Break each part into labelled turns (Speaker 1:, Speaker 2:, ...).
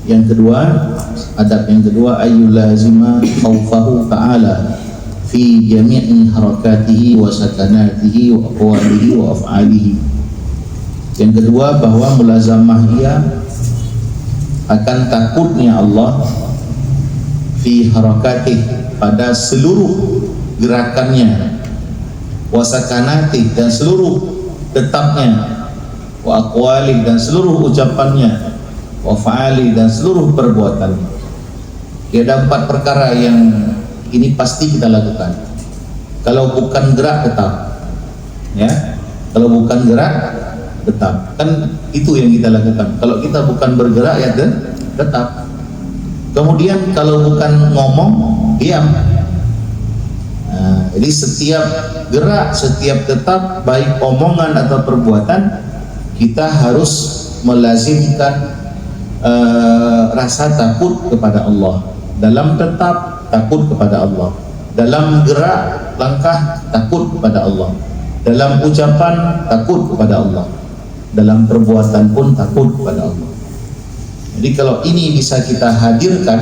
Speaker 1: Yang kedua, adab yang kedua, ayyulazima khawfahu ta'ala fi jami'i harakatihi wa sakanatihi wa aqwalihi wa af'alihi. Yang kedua, bahwa mulazamah ia akan takutnya Allah fi harakatih, pada seluruh gerakannya, wa sakanatih, dan seluruh tetapnya, wa aqwalih, dan seluruh ucapannya, wa fa'ali, dan seluruh perbuatan. Ada 4 perkara yang ini pasti kita lakukan. Kalau bukan gerak, tetap, ya. Kalau bukan gerak, tetap. Kan itu yang kita lakukan. Kalau kita bukan bergerak, ya tetap. Kemudian kalau bukan ngomong, diam. Nah, jadi setiap gerak, setiap tetap, baik omongan atau perbuatan, kita harus melazimkan rasa takut kepada Allah. Dalam tetap, takut kepada Allah. Dalam gerak, langkah, takut kepada Allah. Dalam ucapan, takut kepada Allah. Dalam perbuatan pun takut kepada Allah. Jadi kalau ini bisa kita hadirkan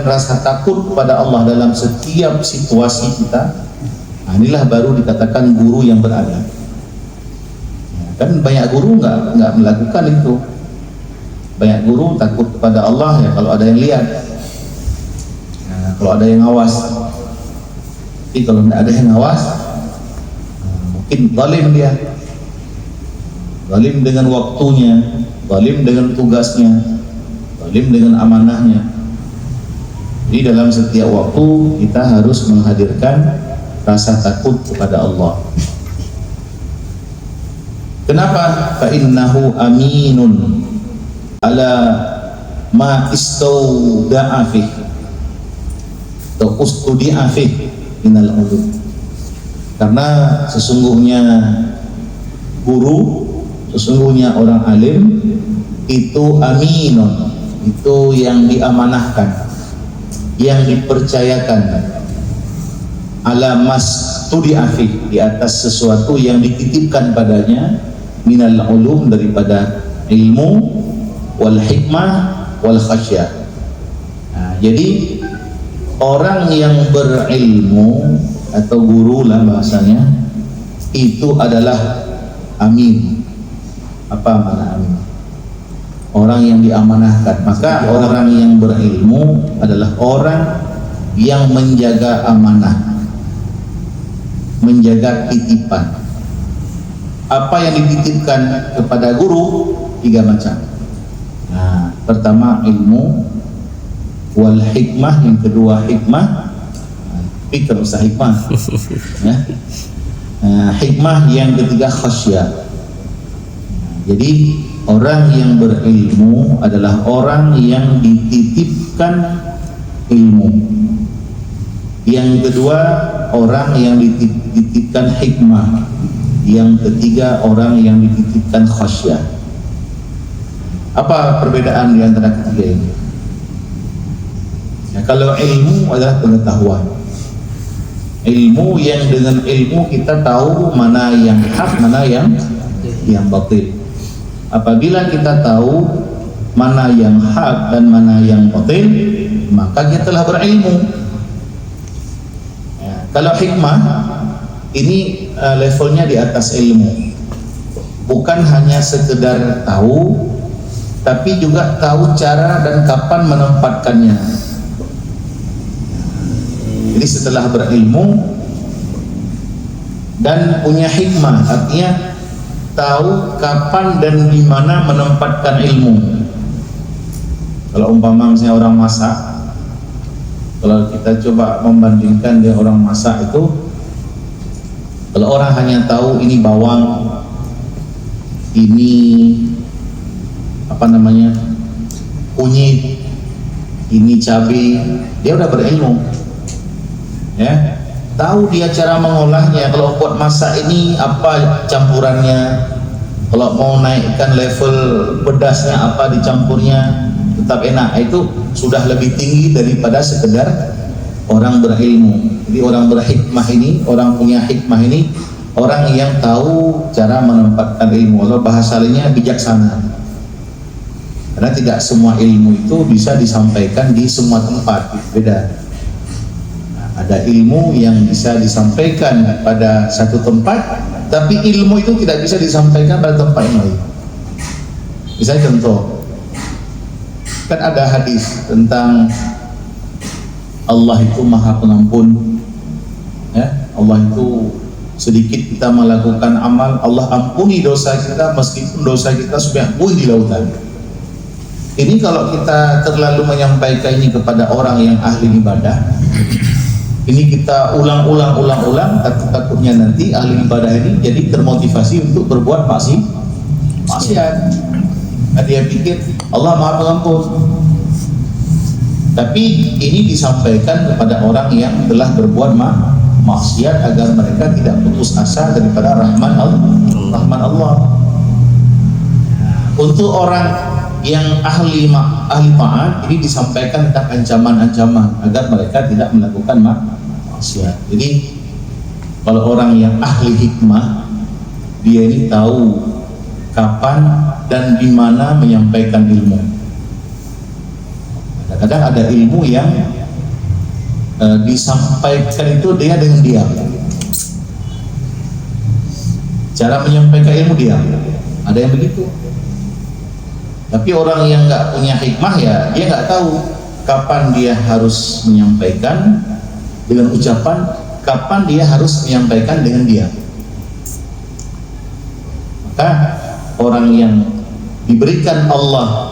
Speaker 1: rasa takut kepada Allah dalam setiap situasi kita, nah inilah baru dikatakan guru yang beradab. Kan banyak guru nggak melakukan itu. Banyak guru takut kepada Allah, ya kalau ada yang lihat, nah, kalau ada yang ngawas. Tapi kalau tidak ada yang ngawas, mungkin zalim dia, zalim dengan waktunya, zalim dengan tugasnya, zalim dengan amanahnya. Jadi dalam setiap waktu kita harus menghadirkan rasa takut kepada Allah. Kenapa? Fa innahu aminun ala ma istauda'a fih atau ustudi'a fih minal ulum. Karena sesungguhnya guru, sesungguhnya orang alim itu aminun, itu yang diamanahkan, yang dipercayakan, ala mastudi'a fih, di atas sesuatu yang dititipkan padanya, minal ulum, daripada ilmu, wal hikmah, wal khasyah. Nah, jadi orang yang berilmu atau guru lah bahasanya, itu adalah amin. Apa makna amin? Orang yang diamanahkan. Maka orang yang berilmu adalah orang yang menjaga amanah, menjaga titipan. Apa yang dititipkan kepada guru 3 macam. Nah, pertama ilmu, wal hikmah, yang kedua hikmah, pikir usah hikmah, ya. Hikmah yang ketiga khasyah. Jadi orang yang berilmu adalah orang yang dititipkan ilmu. Yang kedua orang yang dititipkan hikmah. Yang ketiga orang yang dititipkan khasyah. Apa perbedaan di antara ketiga ini? Ya, kalau ilmu adalah pengetahuan. Ilmu yang dengan ilmu kita tahu mana yang hak, mana yang batil. Apabila kita tahu mana yang hak dan mana yang batil, maka kita telah berilmu. Ya, kalau hikmah ini levelnya di atas ilmu. Bukan hanya sekedar tahu, tapi juga tahu cara dan kapan menempatkannya. Jadi setelah berilmu dan punya hikmah, artinya tahu kapan dan di mana menempatkan ilmu. Kalau umpama misalnya orang masak, kalau kita coba membandingkan dengan orang masak itu, kalau orang hanya tahu ini bawang, ini apa namanya, kunyit, ini cabai, dia udah berilmu, ya, tahu dia cara mengolahnya. Kalau buat masak ini apa campurannya, kalau mau naikkan level pedasnya apa dicampurnya tetap enak, itu sudah lebih tinggi daripada sekedar orang berilmu. Jadi orang berhikmah ini, orang punya hikmah ini, orang yang tahu cara menempatkan ilmu. Kalau bahasa lainnya bijaksana. Karena tidak semua ilmu itu bisa disampaikan di semua tempat, beda. Ada ilmu yang bisa disampaikan pada satu tempat, tapi ilmu itu tidak bisa disampaikan pada tempat yang lain. Misalnya contoh, kan ada hadis tentang Allah itu maha pengampun, ya. Allah itu sedikit kita melakukan amal, Allah ampuni dosa kita meskipun dosa kita sudah buih di lautan. Ini kalau kita terlalu menyampaikan ini kepada orang yang ahli ibadah, ini kita ulang-ulang, takutnya nanti ahli ibadah ini jadi termotivasi untuk berbuat maksiat. Nah, dia pikir Allah maha pengampun, tapi ini disampaikan kepada orang yang telah berbuat maksiat agar mereka tidak putus asa daripada rahman Allah. Untuk orang yang ahli taat ini disampaikan tentang ancaman-ancaman agar mereka tidak melakukan maksiat. Jadi kalau orang yang ahli hikmah, dia ini tahu kapan dan di mana menyampaikan ilmu. Kadang-kadang ada ilmu yang disampaikan itu dia dengan diam. Cara menyampaikan ilmu diam. Ada yang begitu. Tapi orang yang nggak punya hikmah, ya dia nggak tahu kapan dia harus menyampaikan dengan ucapan, kapan dia harus menyampaikan dengan diam. Maka orang yang diberikan Allah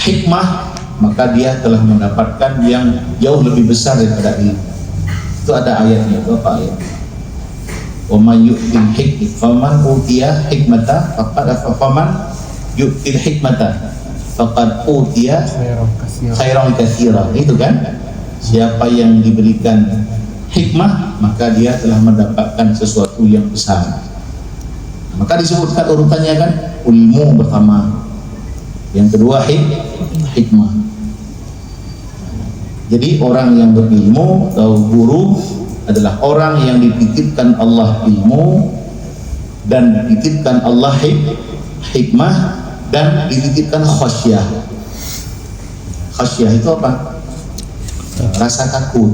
Speaker 1: hikmah, maka dia telah mendapatkan yang jauh lebih besar daripada ilmu. Itu ada ayatnya, itu apa ayat? Wa may yu'til hikmata faman utiya hikmata faman yu'til hikmata faqad utiya khairan katsira. Itu kan, siapa yang diberikan hikmah maka dia telah mendapatkan sesuatu yang besar. Maka disebutkan urutannya kan, ilmu pertama, yang kedua hikmah. Jadi orang yang berilmu atau guru adalah orang yang dititipkan Allah ilmu dan dititipkan Allah hikmah dan dititipkan khasyah. Khasyah itu apa? Rasa takut.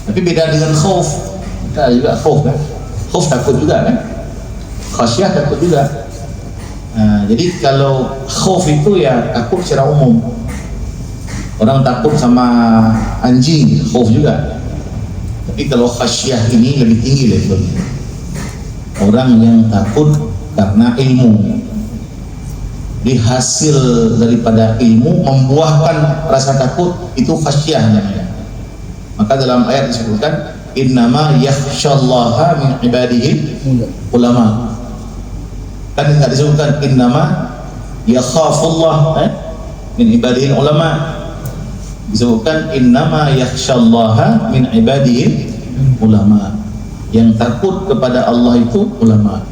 Speaker 1: Tapi beda dengan khauf. Kita juga khauf kan? Khauf takut juga kan? Khasyah takut juga. Nah, jadi kalau khauf itu ya takut secara umum. Orang takut sama anjing, khauf juga. Tapi kalau khasyah ini lebih tinggi levelnya. Orang yang takut karena ilmu. Di hasil daripada ilmu membuahkan rasa takut, itu khasyah namanya. Maka dalam ayat disebutkan innama yakhsyallaha min ibadihi ulama. Kan enggak disebutkan innama yakhafullah min ibadihi ulama. Disebutkan innama yakhsyallaha min ibadihi ulama. Yang takut kepada Allah itu ulama.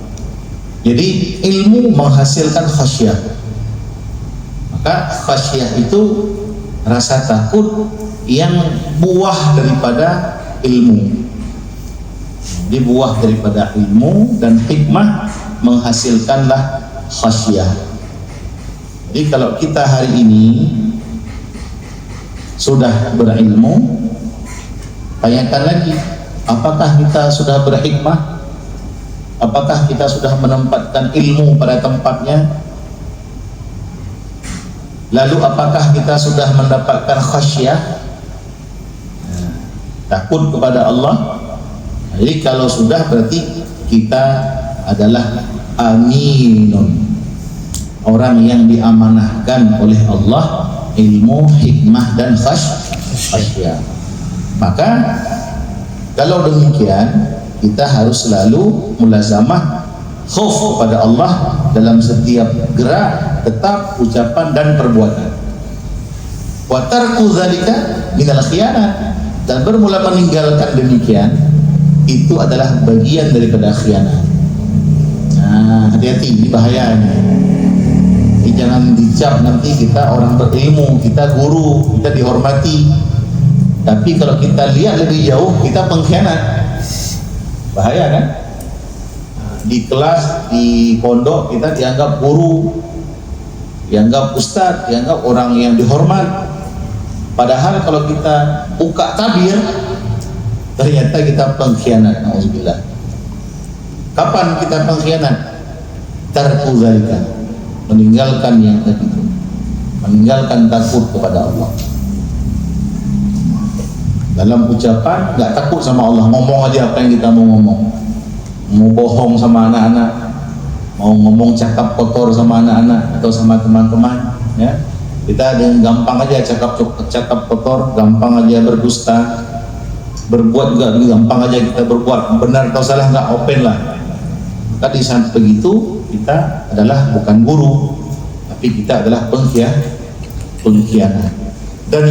Speaker 1: Jadi ilmu menghasilkan khasyah. Maka khasyah itu rasa takut yang buah daripada ilmu. Jadi buah daripada ilmu dan hikmah menghasilkanlah khasyah. Jadi kalau kita hari ini sudah berilmu, tanyakan lagi, apakah kita sudah berhikmah? Apakah kita sudah menempatkan ilmu pada tempatnya? Lalu apakah kita sudah mendapatkan khasyah, takut kepada Allah? Jadi kalau sudah, berarti kita adalah aminun, orang yang diamanahkan oleh Allah ilmu, hikmah dan khasyah. Maka kalau demikian, kita harus selalu mulazamah khauf kepada Allah dalam setiap gerak, tetap, ucapan dan perbuatan. Wa tarku dzalika minal khiyanat, dan bermula meninggalkan demikian itu adalah bagian daripada khianat. Nah, hati-hati, ini bahayanya. Jadi jangan dicap nanti kita orang berilmu, kita guru, kita dihormati. Tapi kalau kita lihat lebih jauh, kita pengkhianat. Bahaya kan? Di kelas, di pondok kita dianggap guru, dianggap ustadz, dianggap orang yang dihormat. Padahal kalau kita buka tabir, ternyata kita pengkhianat. Nauzubillah. Kapan kita pengkhianat? Tarku zalika, meninggalkan yang tadi itu, meninggalkan takut kepada Allah. Dalam ucapan nggak takut sama Allah, ngomong aja apa yang kita mau ngomong. Mau bohong sama anak-anak, mau ngomong cakap kotor sama anak-anak atau sama teman-teman, ya kita dengan gampang aja cakap kotor, gampang aja berdusta, berbuat juga gampang aja kita berbuat, benar atau salah nggak open lah. Maka di saat begitu kita adalah bukan guru, tapi kita adalah pengkhianat. Dan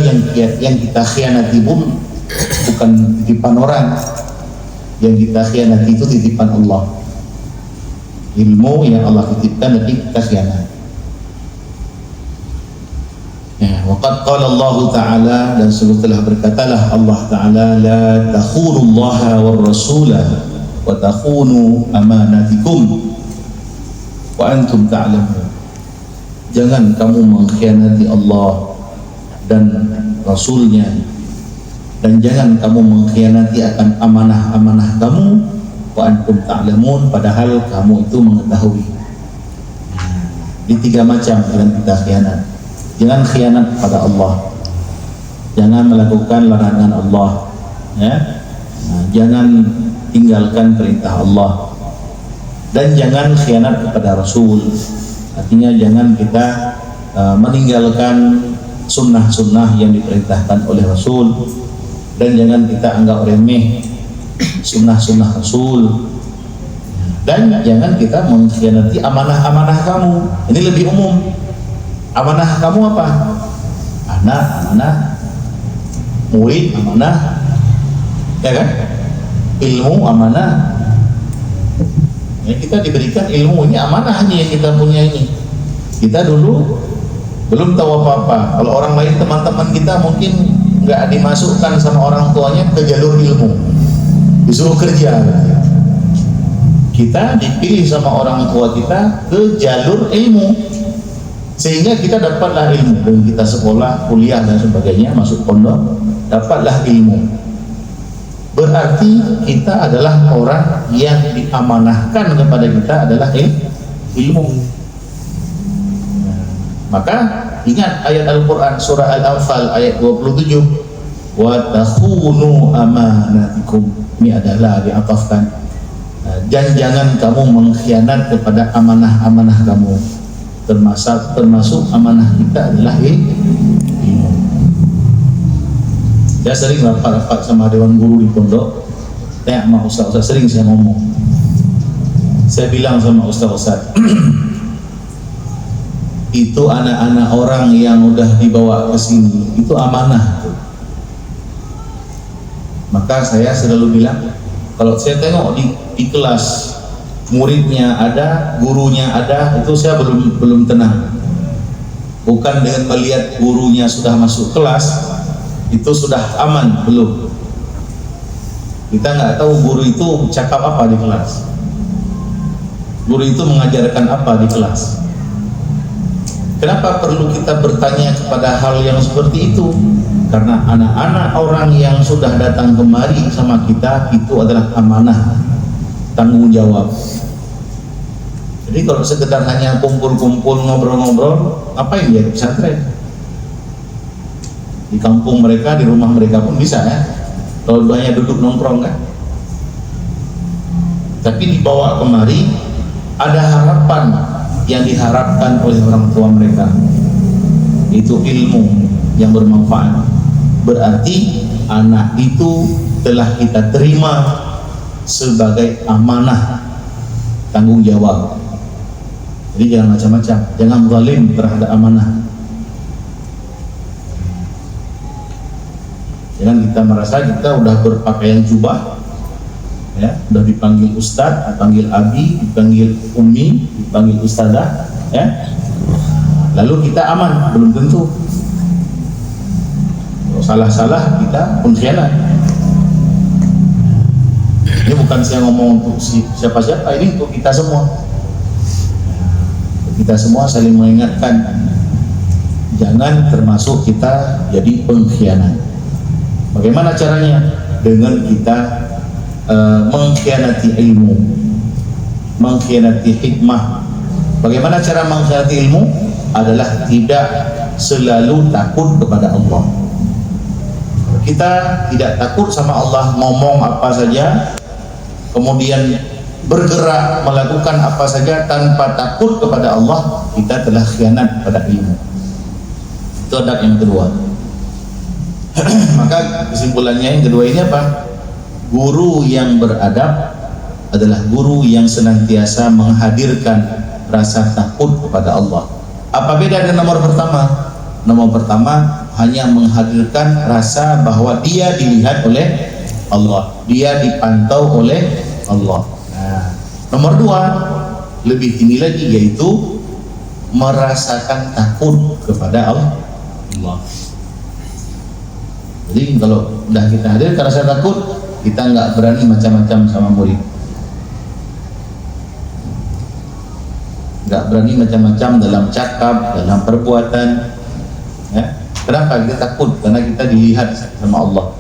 Speaker 1: yang kita khianati pun bukan titipan orang, yang kita khianati itu titipan Allah. Ilmu yang Allah titipkan tapi kita khianat. Ya, waqad qala Allah Ta'ala, dan sungguh telah berkatalah Allah Ta'ala, la takhunullaha war rasulah wa takhunu amanatikum wa antum ta'lamun. Jangan kamu mengkhianati Allah dan Rasulnya, dan jangan kamu mengkhianati akan amanah-amanah kamu, wa antum ta'lamun, padahal kamu itu mengetahui. Di tiga macam yang kita khianat. Jangan khianat pada Allah, jangan melakukan larangan Allah, ya. Jangan tinggalkan perintah Allah, dan jangan khianat kepada Rasul. Artinya jangan kita meninggalkan sunnah-sunnah yang diperintahkan oleh Rasul, dan jangan kita anggap remeh sunnah-sunnah Rasul, dan jangan kita mengkhianati amanah-amanah kamu. Ini lebih umum. Amanah kamu apa? Anak, murid amanah, ya kan? Ilmu amanah. Ya, kita diberikan ilmu, ini amanahnya yang kita punya ini. Kita dulu belum tahu apa-apa. Kalau orang lain, teman-teman kita mungkin nggak dimasukkan sama orang tuanya ke jalur ilmu, disuruh kerja. Kita dipilih sama orang tua kita ke jalur ilmu, sehingga kita dapatlah ilmu, dan kita sekolah, kuliah dan sebagainya, masuk pondok, dapatlah ilmu. Berarti kita adalah orang yang diamanahkan kepada kita adalah ilmu. Maka ingat ayat Al-Quran surah Al-Anfal ayat 27, wa takhunu amanatikum. Ini adalah diatafkan, dan jangan kamu mengkhianat kepada amanah-amanah kamu. Termasuk amanah kita adalah ilmu. Saya sering rapat-rapat sama dewan guru di pondok, tanya sama ustaz-ustaz, sering saya ngomong, saya bilang sama ustaz-ustaz, itu anak-anak orang yang udah dibawa ke sini itu amanah. Maka saya selalu bilang, kalau saya tengok di kelas muridnya ada, gurunya ada, itu saya belum tenang. Bukan dengan melihat gurunya sudah masuk kelas itu sudah aman, belum. Kita nggak tahu guru itu cakap apa di kelas, guru itu mengajarkan apa di kelas. Kenapa perlu kita bertanya kepada hal yang seperti itu? Karena anak-anak orang yang sudah datang kemari sama kita itu adalah amanah, tanggung jawab. Jadi kalau sekedar hanya kumpul-kumpul, ngobrol-ngobrol, ngapain dia di pesantren? Di kampung mereka, di rumah mereka pun bisa, ya. Kalau hanya duduk nongkrong, kan? Tapi dibawa kemari, ada harapan yang diharapkan oleh orang tua mereka, itu ilmu yang bermanfaat. Berarti anak itu telah kita terima sebagai amanah, tanggung jawab. Jadi jangan macam-macam, jangan zalim terhadap amanah. Jangan kita merasa kita udah berpakaian jubah, ya, udah dipanggil ustadz, dipanggil abi, dipanggil umi, dipanggil ustadzah, ya, lalu kita aman. Belum tentu. Kalau salah-salah kita pengkhianat. Ini bukan saya ngomong untuk siapa-siapa, ini untuk kita semua. kita semua saling mengingatkan, jangan termasuk kita jadi pengkhianat. Bagaimana caranya? Dengan kita mengkhianati ilmu, mengkhianati hikmah. Bagaimana cara mengkhianati ilmu? Adalah tidak selalu takut kepada Allah. Kita tidak takut sama Allah, ngomong apa saja, kemudian bergerak melakukan apa saja tanpa takut kepada Allah, kita telah khianat pada ilmu. Itu adab yang kedua. Maka kesimpulannya yang kedua ini apa? Guru yang beradab adalah guru yang senantiasa menghadirkan rasa takut kepada Allah. Apa beda dengan nomor pertama? Nomor pertama hanya menghadirkan rasa bahwa dia dilihat oleh Allah, dia dipantau oleh Allah. Nah, nomor dua lebih tinggi lagi, yaitu merasakan takut kepada Allah. Jadi kalau udah kita hadir karena rasa takut, kita nggak berani macam-macam sama murid, nggak berani macam-macam dalam cakap, dalam perbuatan. Ya. Kenapa kita takut? Karena kita dilihat sama Allah.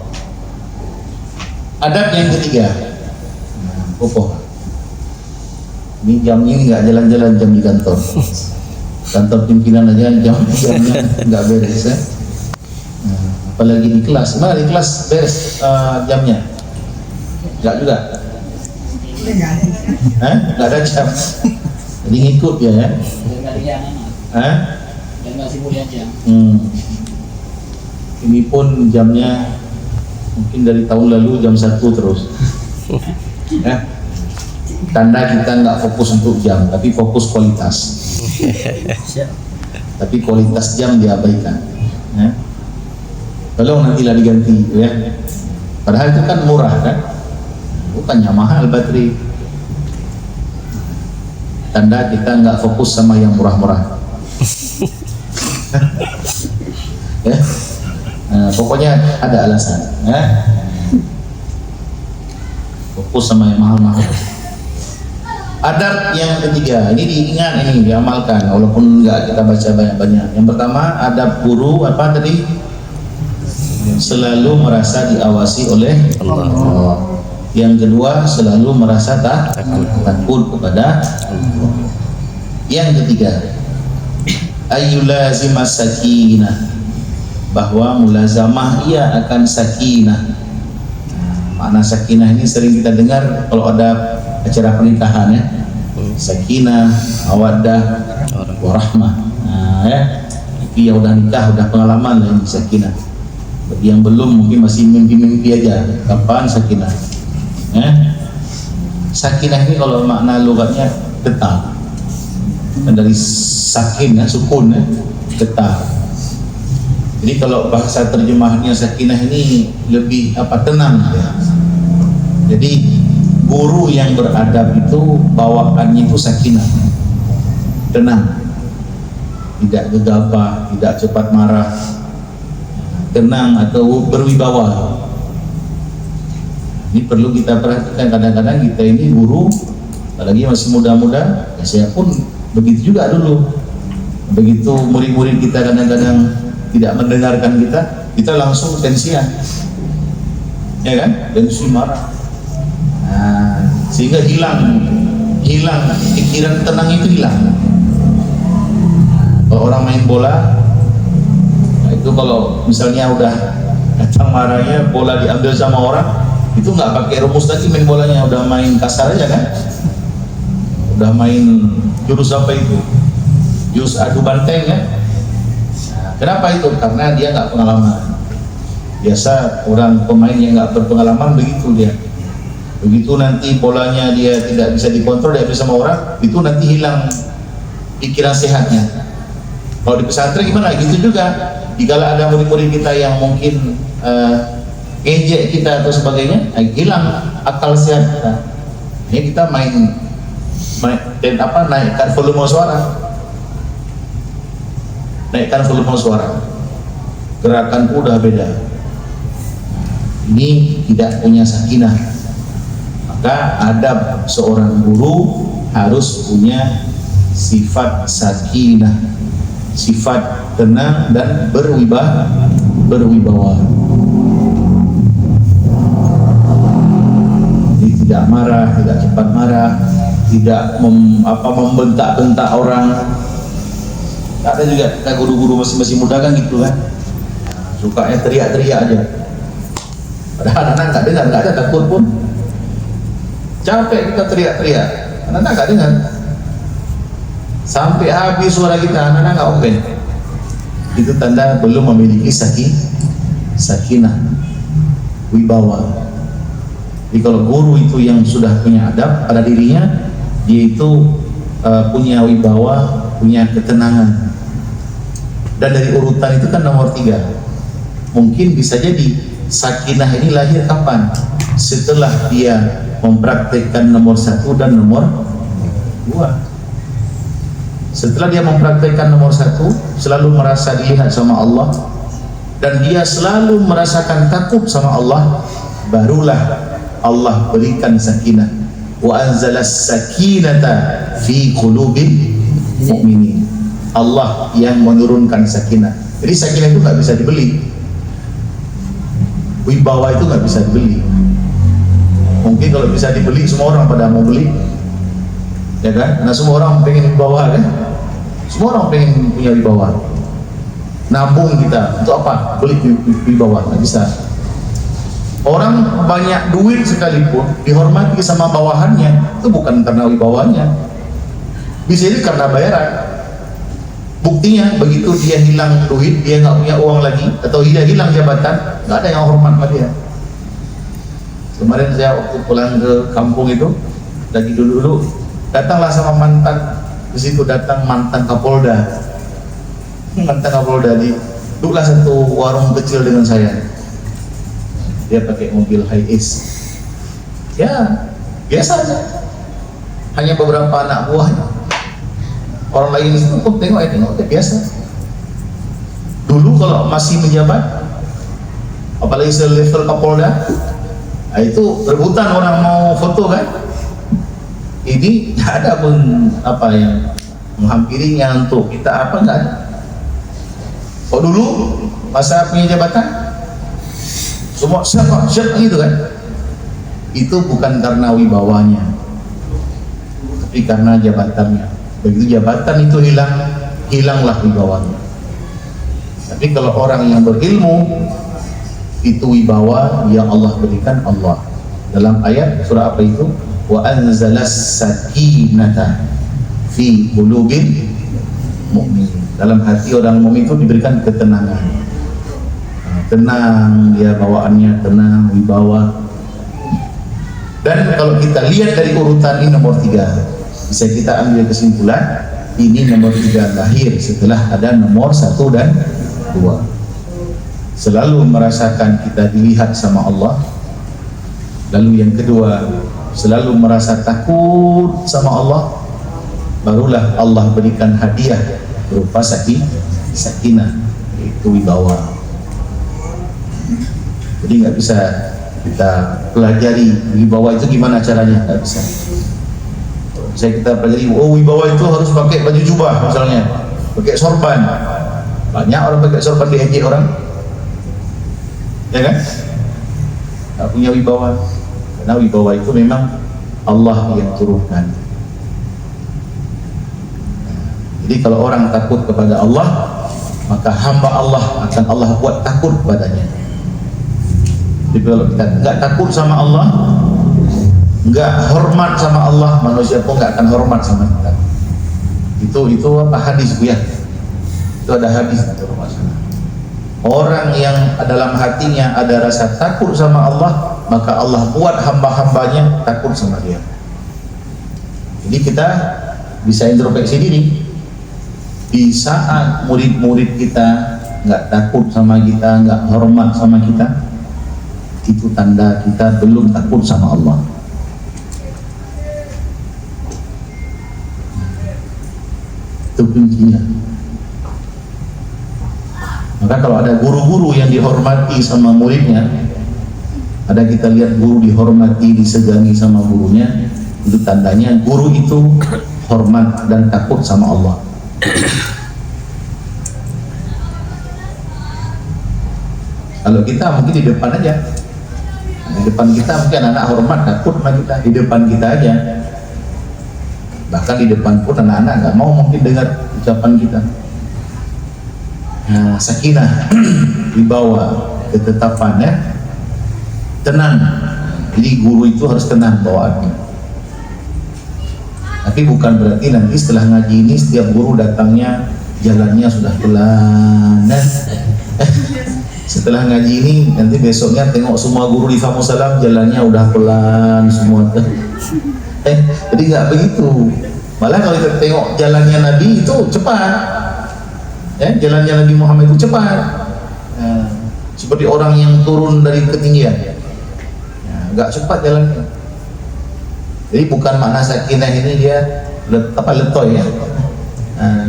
Speaker 1: Adab yang ketiga, ini jamnya ini nggak jalan-jalan, jam di kantor. Kantor pimpinan aja jamnya nggak beres ya. Nah, apalagi di kelas, mana di kelas beres jamnya? Nggak juga. Nggak ada jam. Jadi ngikut ya. Ini pun jamnya mungkin dari tahun lalu jam 1 terus. Ya. Tanda kita nggak fokus untuk jam, tapi fokus kualitas. Tapi kualitas jam diabaikan. Ya. Tolong nantilah diganti, ya. Padahal itu kan murah kan, bukannya mahal baterai. Tanda kita nggak fokus sama yang murah-murah. Ya. Pokoknya ada alasan, ya. Fokus sama yang mahal-mahal. Adab yang ketiga, ini diingat, ini diamalkan walaupun enggak kita baca banyak-banyak. Yang pertama, adab guru apa tadi? Selalu merasa diawasi oleh Allah. Yang kedua, selalu merasa takut kepada Allah. Yang ketiga, ayyulazimas sakinah, bahwa mulazamah ia akan sakinah. Makna sakinah ini sering kita dengar kalau ada acara pernikahan, ya. Sakinah, mawaddah, warahmah. Nah, ya. Tapi yang udah nikah, udah pengalaman lah ini sakinah. Bagi yang belum mungkin masih mimpi-mimpi aja. Kapan sakinah? Sakinah ini kalau makna logatnya tetap. Dari sakin, ya, sukun, ya, tetap. Jadi kalau bahasa terjemahannya sakinah ini lebih tenang, ya. Jadi guru yang beradab itu bawaannya itu sakinah, tenang, tidak gegabah, tidak cepat marah, tenang atau berwibawa. Ini perlu kita perhatikan. Kadang-kadang kita ini guru, apalagi masih muda-muda, ya saya pun begitu juga dulu. Begitu murid-murid kita kadang-kadang tidak mendengarkan kita langsung tensian, ya kan? Tensi, marah. Nah, sehingga hilang pikiran tenang itu hilang. Kalau orang main bola, nah itu kalau misalnya udah datang marahnya, bola diambil sama orang, itu nggak pakai rumus lagi main bolanya, udah main kasar aja kan? Udah main jurus apa itu? Jurus adu banteng, ya. Nah, kenapa itu? Karena dia nggak pengalaman. Biasa orang pemain yang nggak berpengalaman begitu dia. Begitu nanti bolanya dia tidak bisa dikontrol, diambil sama orang, itu nanti hilang pikiran sehatnya. Kalau di pesantren gimana? Gitu juga. Jika ada murid-murid kita yang mungkin ejek kita atau sebagainya, hilang akal sehat kita. Ini kita naikkan volume suara, gerakan udah beda. Ini tidak punya sakinah. Maka adab seorang guru harus punya sifat sakinah, sifat tenang dan berwibawa. Jadi tidak marah, tidak cepat marah, tidak membentak-bentak orang. Ada juga kita guru-guru masih muda kan gitu kan, sukanya teriak-teriak aja. Padahal anak nggak dengar, nggak ada takut pun. Capek kita teriak-teriak, anak nggak dengar. Sampai habis suara kita, anak nggak open. Itu tanda belum memiliki sakinah, wibawa. Jadi kalau guru itu yang sudah punya adab pada dirinya, dia itu punya wibawa, punya ketenangan. Dan dari urutan itu kan nomor 3. Mungkin bisa jadi sakinah ini lahir kapan? Setelah dia mempraktekkan nomor 1 dan nomor 2. Setelah dia mempraktekkan nomor 1, selalu merasa dilihat sama Allah, dan dia selalu merasakan takut sama Allah, barulah Allah berikan sakinah. Wa anzalas sakinata fi qulubil mu'minin. Allah yang menurunkan sakinah. Jadi sakinah itu nggak bisa dibeli. Wibawa itu nggak bisa dibeli. Mungkin kalau bisa dibeli, semua orang pada mau beli, ya kan? Karena semua orang pengen wibawa kan? Semua orang pengen punya wibawa. Nabung kita untuk apa? Beli wibawa, nggak bisa. Orang banyak duit sekalipun dihormati sama bawahannya, itu bukan karena wibawanya, bisa jadi karena bayaran. Buktinya begitu dia hilang duit, dia nggak punya uang lagi, atau dia hilang jabatan, nggak ada yang hormat sama dia. Kemarin saya waktu pulang ke kampung itu, lagi dulu datanglah sama mantan, di situ datang mantan Kapolda. Mantan Kapolda duduklah satu warung kecil dengan saya. Dia pakai mobil high-ace, ya biasa aja, hanya beberapa anak buahnya. Orang lain itu pun tengok, biasa. Dulu kalau masih menjabat, apalagi selevel Kapolda, itu rebutan orang mau foto kan. Ini tidak ada pun apa yang menghampirinya untuk kita apa, enggak ada. Kok dulu masa punya jabatan semua siapa gitu kan, itu bukan karena wibawanya, tapi karena jabatannya. Begitu jabatan itu hilanglah wibawanya. Tapi kalau orang yang berilmu, itu wibawa yang Allah berikan Allah. Dalam ayat surah apa itu? Wa anzalas sakinata fi qulubil mu'minin. Dalam hati orang mukmin itu diberikan ketenangan. Tenang dia bawaannya, tenang, wibawa. Dan kalau kita lihat dari urutan ini nomor 3, bisa kita ambil kesimpulan ini nomor 3 lahir setelah ada nomor 1 dan 2. Selalu merasakan kita dilihat sama Allah. Lalu yang kedua, selalu merasa takut sama Allah, barulah Allah berikan hadiah berupa sakinah, yaitu wibawa. Jadi nggak bisa kita pelajari wibawa itu gimana caranya, nggak bisa. Saya kita pelajari, oh wibawa itu harus pakai baju jubah misalnya, pakai sorban. Banyak orang pakai sorban diejek orang, ya kan? Nggak punya wibawa. Karena wibawa itu memang Allah yang turunkan. Jadi kalau orang takut kepada Allah, maka hamba Allah akan Allah buat takut kepadanya. Jadi kalau kita nggak takut sama Allah, nggak hormat sama Allah, manusia pun nggak akan hormat sama kita. Itu apa hadis ya? Itu ada hadis. Orang yang dalam hatinya ada rasa takut sama Allah, maka Allah buat hamba-hambanya takut sama dia. Jadi kita bisa introspeksi diri. Di saat murid-murid kita nggak takut sama kita, nggak hormat sama kita, itu tanda kita belum takut sama Allah. Itu kuncinya. Maka kalau ada guru-guru yang dihormati sama muridnya, ada kita lihat guru dihormati, disegani sama gurunya, Itu tandanya guru itu hormat dan takut sama Allah. Kalau kita mungkin di depan aja, di depan kita mungkin anak hormat takut sama kita, di depan kita aja. Bahkan di depan pun anak-anak nggak mau mungkin dengar ucapan kita. Nah, sakinah dibawa ketetapan ya, tenang. Jadi guru itu harus tenang bawaannya. Tapi bukan berarti nanti setelah ngaji ini setiap guru datangnya jalannya sudah pelan. Setelah ngaji ini nanti besoknya tengok semua guru di Famusalam jalannya udah pelan semua. Jadi nggak begitu. Malah kalau kita tengok jalannya Nabi itu cepat, ya, jalannya Nabi Muhammad itu cepat. Seperti orang yang turun dari ketinggian, ya, nggak cepat jalannya. Jadi bukan makna sakinah ini dia letoy ya.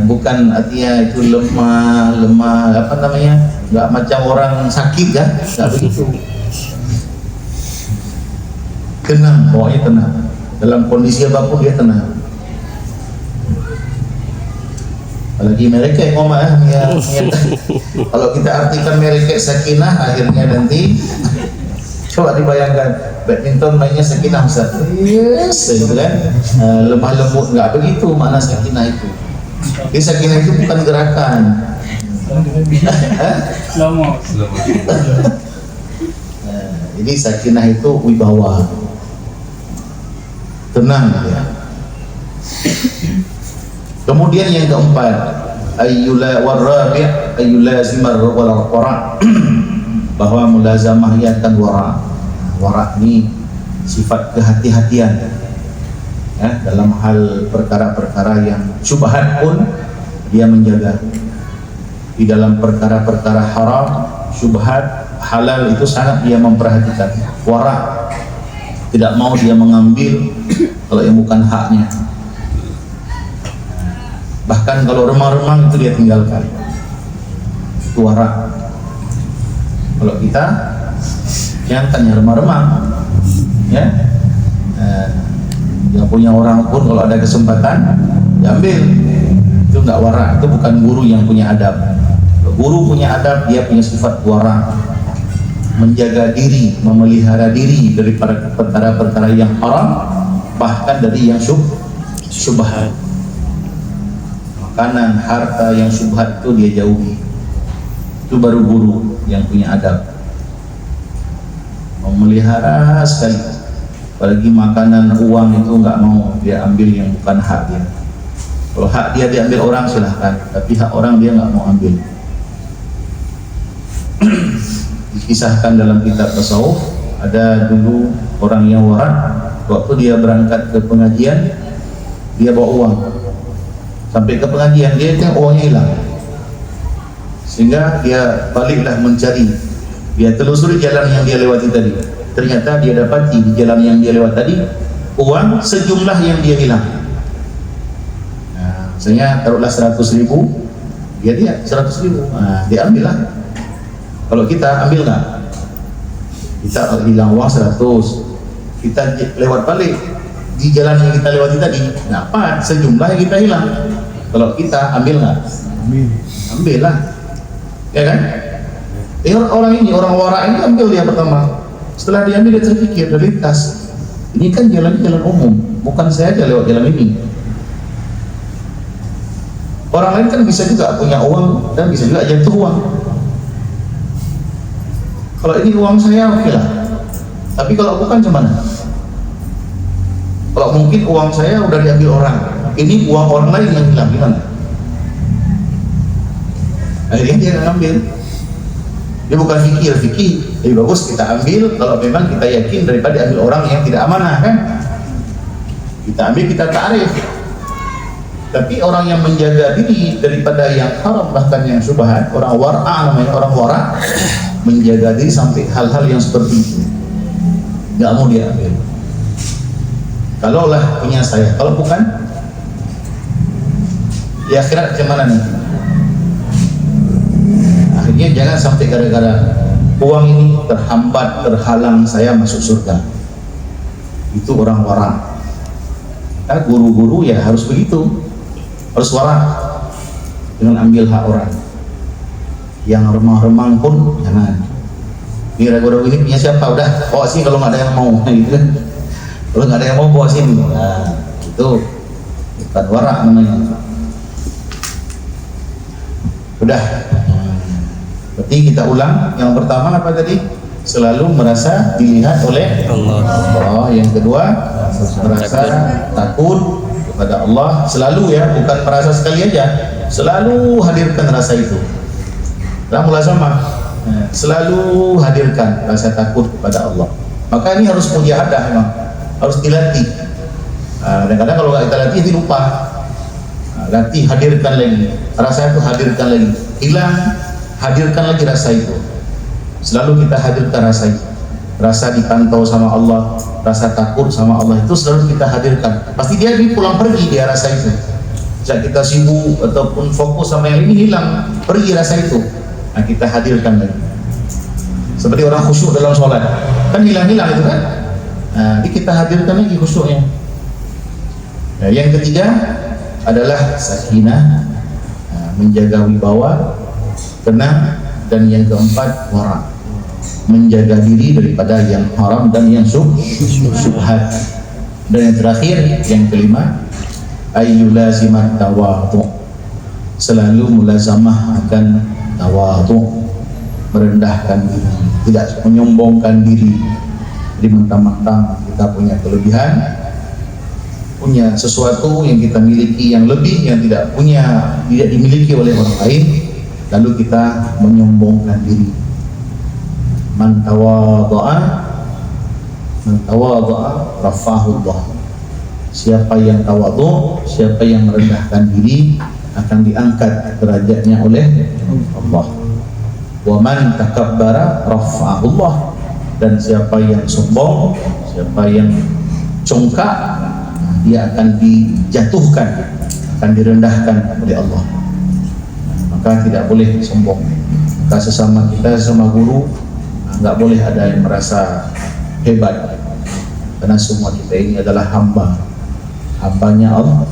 Speaker 1: Bukan artinya itu lemah apa namanya, nggak macam orang sakit kan, nggak begitu. Tenang, pokoknya tenang. Dalam kondisi apapun dia tenang. Apalagi mereka yang ngomong kalau kita artikan mereka sakinah, akhirnya nanti coba dibayangkan badminton mainnya sakinah Ustaz. Yes, gitu kan. Lemah lembut, nggak begitu makna sakinah itu. Jadi sakinah itu bukan gerakan. Jadi sakinah itu wibawa, tenang ya. Kemudian yang keempat, ayyulazimar wara, bahwa mulazamah akan wara. Wara ini sifat kehati-hatian ya, dalam hal perkara-perkara yang syubhat pun dia menjaga. Di dalam perkara-perkara haram, syubhat, halal itu sangat dia memperhatikan. Wara, tidak mau dia mengambil kalau yang bukan haknya. Bahkan kalau remang-remang itu dia tinggalkan. Itu wara. Kalau kita yang tanya remang-remang, ya, yang punya orang pun kalau ada kesempatan diambil. Itu enggak wara. Itu bukan guru yang punya adab. Kalau guru punya adab, dia punya sifat wara, menjaga diri, memelihara diri dari perkara-perkara yang haram, bahkan dari yang syubhat. Makanan, harta yang syubhat itu dia jauhi. Itu baru guru yang punya adab, memelihara sekali. Apalagi makanan, uang itu nggak mau dia ambil yang bukan hak dia. Kalau hak dia diambil orang silahkan, tapi hak orang dia nggak mau ambil. Dikisahkan dalam kitab tasawuf, ada dulu orang yang warak, waktu dia berangkat ke pengajian, dia bawa uang. Sampai ke pengajian dia tengok uangnya hilang, sehingga dia baliklah mencari. Dia telusuri jalan yang dia lewati tadi. Ternyata dia dapati di jalan yang dia lewat tadi uang sejumlah yang dia hilang. Nah, misalnya taruhlah 100.000, dia 100.000, nah, dia ambil lah. Kalau kita ambil nggak? Kita hilang uang 100, kita lewat balik di jalan yang kita lewati tadi, dapat sejumlah yang kita hilang. Kalau kita ambil nggak? Ambil lah, ya kan? Orang ini, orang warak ini ambil dia pertama. Setelah dia ambil, dia terpikir, dia lintas. Ini kan jalan umum, bukan saya aja lewat jalan ini. Orang lain kan bisa juga punya uang dan bisa juga jatuh uang. Kalau ini uang saya, oke lah. Tapi kalau bukan gimana? Kalau mungkin uang saya udah diambil orang, ini uang orang lain yang hilang, gimana? Akhirnya dia ngambil. Dia bukan fikir, lebih bagus kita ambil kalau memang kita yakin daripada ambil orang yang tidak amanah, kan? Kita ambil, kita ta'rif. Tapi orang yang menjaga diri daripada yang haram, bahkan yang syubhat, orang war'a namanya, orang wara, menjaga diri sampai hal-hal yang seperti itu, nggak mau dia ambil. Kalaulah punya saya, kalau bukan, di akhirat gimana nih? Akhirnya jangan sampai gara-gara uang ini terhambat, terhalang saya masuk surga. Itu orang wara. Guru-guru ya harus begitu, harus warak dengan ambil hak orang. Yang remang-remang pun jangan. Kira guru ini punya siapa, udah bawa sini kalau nggak ada yang mau, gitu kan. Kalau nggak ada yang mau bawa sini, nah itu bukan warak namanya. Udah. Berarti kita ulang. Yang pertama apa tadi? Selalu merasa dilihat oleh Allah. Yang kedua, merasa takut kepada Allah. Selalu ya, bukan merasa sekali aja. Selalu hadirkan rasa itu. Dalam mulazamah, selalu hadirkan rasa takut kepada Allah. Maka ini harus mujahadah memang. Harus dilatih. Kadang-kadang kalau nggak kita latih, itu lupa. Latih, hadirkan lagi. Rasa itu hadirkan lagi. Hilang, hadirkan lagi rasa itu. Selalu kita hadirkan rasa itu. Rasa dipantau sama Allah, rasa takut sama Allah itu selalu kita hadirkan. Pasti dia pulang pergi dia rasa itu. Sejak kita sibuk ataupun fokus sama yang ini, hilang, pergi rasa itu. Nah, kita hadirkan lagi. Seperti orang khusyuk dalam sholat, kan hilang-hilang itu kan. Nah, jadi kita hadirkan lagi khusyuknya. Nah, yang ketiga adalah sakinah, menjaga wibawa, tenang, dan yang keempat wara, menjaga diri daripada yang haram dan yang syubhat. Dan yang terakhir, yang kelima, ayyulazimat tawadhu, selalu mulazamah akan tawadhu, merendahkan diri, tidak menyombongkan diri. Jadi mentang-mentang kita punya kelebihan, punya sesuatu yang kita miliki yang lebih, yang tidak dimiliki oleh orang lain, lalu kita menyombongkan diri. Man tawadha'a rafa'ahu Allah. Siapa yang tawadhu, siapa yang merendahkan diri, akan diangkat derajatnya oleh Allah. Wa man takabbara rafa'ahu Allah. Dan siapa yang sombong, siapa yang congkak, dia akan dijatuhkan, akan direndahkan oleh Allah. Maka tidak boleh sombong. Maka sesama kita, sesama guru, nggak boleh ada yang merasa hebat, karena semua kita ini adalah hambanya Allah.